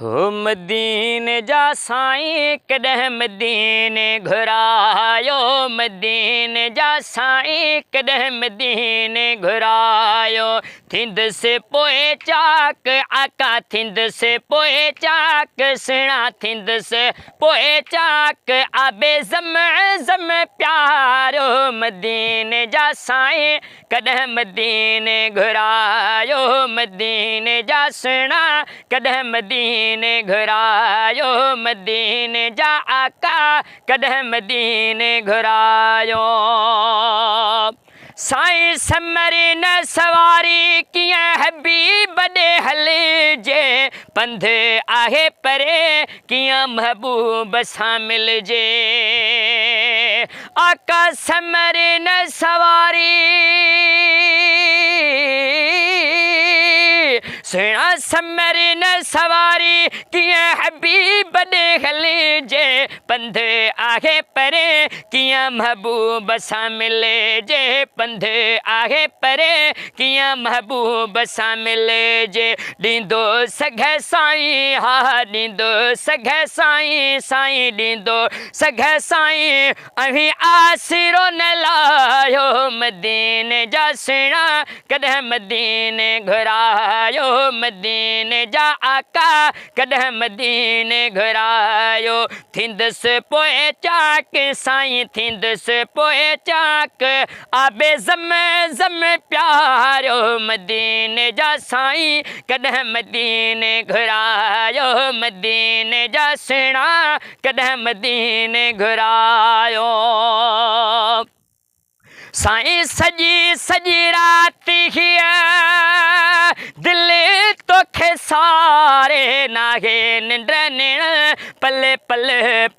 हो मदीने जा साईं कॾहिं मदीने घुरायो, मदीने जा साईं कॾहिं मदीने घुरायो। थींदुसि पोइ चाक आका, थींदुसि पोइ चाक सुहिणा, थींदुसि पोइ चाक आबे ज़म प्यारो। मदीने जा साईं कॾहिं मदीने घुरायो, मदीने जा सुहिणा कॾहिं मदीने घुरायो, मदीने जा आका कॾहिं मदीने घुरायो। साईं समरी न सवारी कीअं हबीब ॾे हलिजे, पंध आहे परे कीअं महबूब सां मिलजे। आका समरी न सवारी सुहिणा समरी न सवारी कीअं हबीब ॾे हलिजे, पंध आहे परे कीअं महबूब सां मिलजे, पंध आहे परे कीअं महबूब सां मिलजे। ॾींदो सघ साईं, हा ॾींदो सघ साईं, साईं ॾींदो सघ साईं, अहीं आसिरो न लायो। मदीने जा सुहिणा कॾहिं मदीने घुरायो, मदीने जा आका कॾहिं मदीने घुरायो। थींदुसि पोइ चाक साईं, थींदुसि पोइ चाक आबे ज़म प्यारो। मदीने जा साईं कॾहिं मदीने घुरायो, मदीने जा सुहिणा कॾहिं मदीने घुरायो। साईं सॼी सॼी राति हीअ दिलि तोखे सारे, नाहे निंड निण पल पल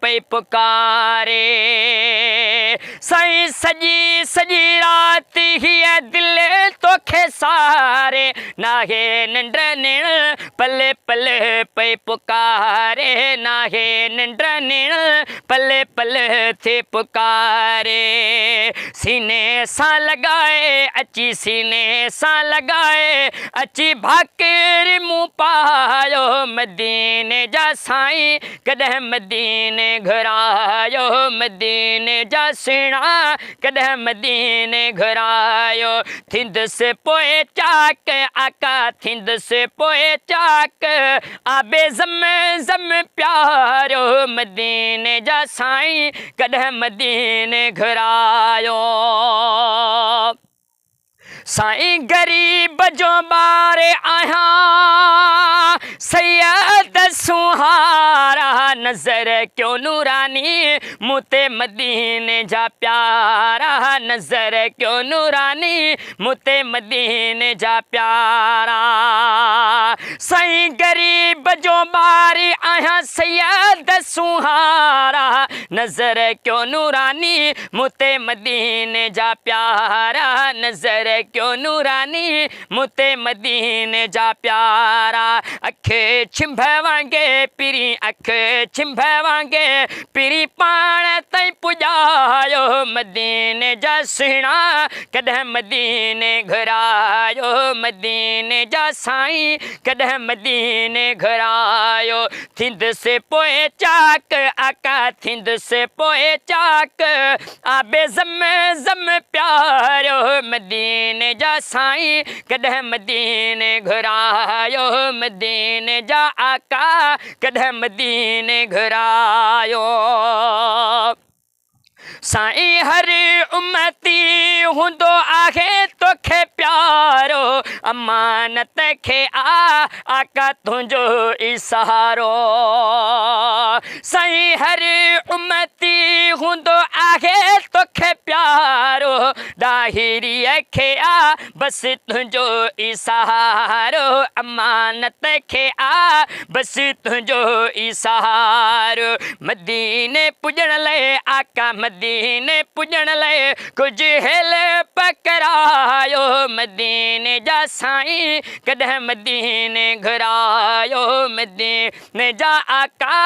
पई पुकारे। साईं सॼी सॼी राति हीअ दिलि तोखे सारे, नाहे निंड निण पल पल पई पुकारे, नाहे निंड निण पल पल थी पुकारे। सीने सां लॻाए अची, सीने सां लॻाए अची भाकिर मूं पायो। मदीने जा साईं कॾहिं मदीने घुरायो, मदीने जा सुहिणा कॾहिं मदीने घुरायो। थींदुसि पोइ चाक आका, थींदुसि पोइ चाक आबे ज़म प्यारो। मदीने जा साईं कॾहिं मदीने घुरायो। साईं ग़रीब जो ॿार आहियां, सैयद सुहारा, नज़र क्यों नूरानी मूं ते मदीने जा प्यारा, नज़र क्यों नूरानी मूं ते मदीने जा प्यारा। साईं ग़रीब जो ॿार आहियां, सैयद सुहारा, नज़र क्यों नूरानी मूं ते मदीने जा प्यारा, नज़र क्यों नूरानी मूं ते मदीने जा प्यारा। अख छिंभ वांगे पिरी, अख छिंभ वांगे पिरी पाण ताईं पुॼायो। मदीने जा सुहिणा कॾहिं मदीने घुरायो, मदीने जा साईं कॾहिं मदीने घुरायो। थींदुसि पोइ चाक आका, थींदुसि पोइ चाक आबे ज़म प्यारो। मदीने जा साईं कॾहिं मदीने घुरायो, मदीने जा आका कॾहिं मदीने घुरायो। साईं हर उम्मती हूंदो आहे तोखे प्यारो, अमानत खे आका तुंहिंजो ई सहारो। साईं हर उम्मती हूंदो आहे तोखे प्यारो, दाहिरीअ खे बसि तुंहिंजो ई सहारो, अमानत खे बसि तुंहिंजो ई सहारो। मदीने पुॼण लाइ आका, मदीने पुॼण लाइ कुझु हेल करायो मदीने जा साईं कॾहिं मदीने घुरायो मदीने जा आका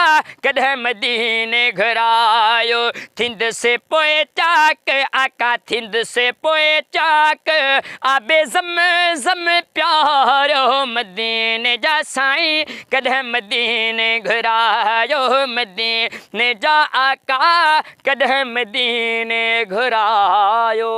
कॾहिं मदीने घुरायो थिंद से पोए चाक आका थिंद से पोए चाक आबे ज़म प्यारो मदीने जा साईं कॾहिं मदीने घुरायो मदीने जा आका कॾहिं मदीने घुरायो।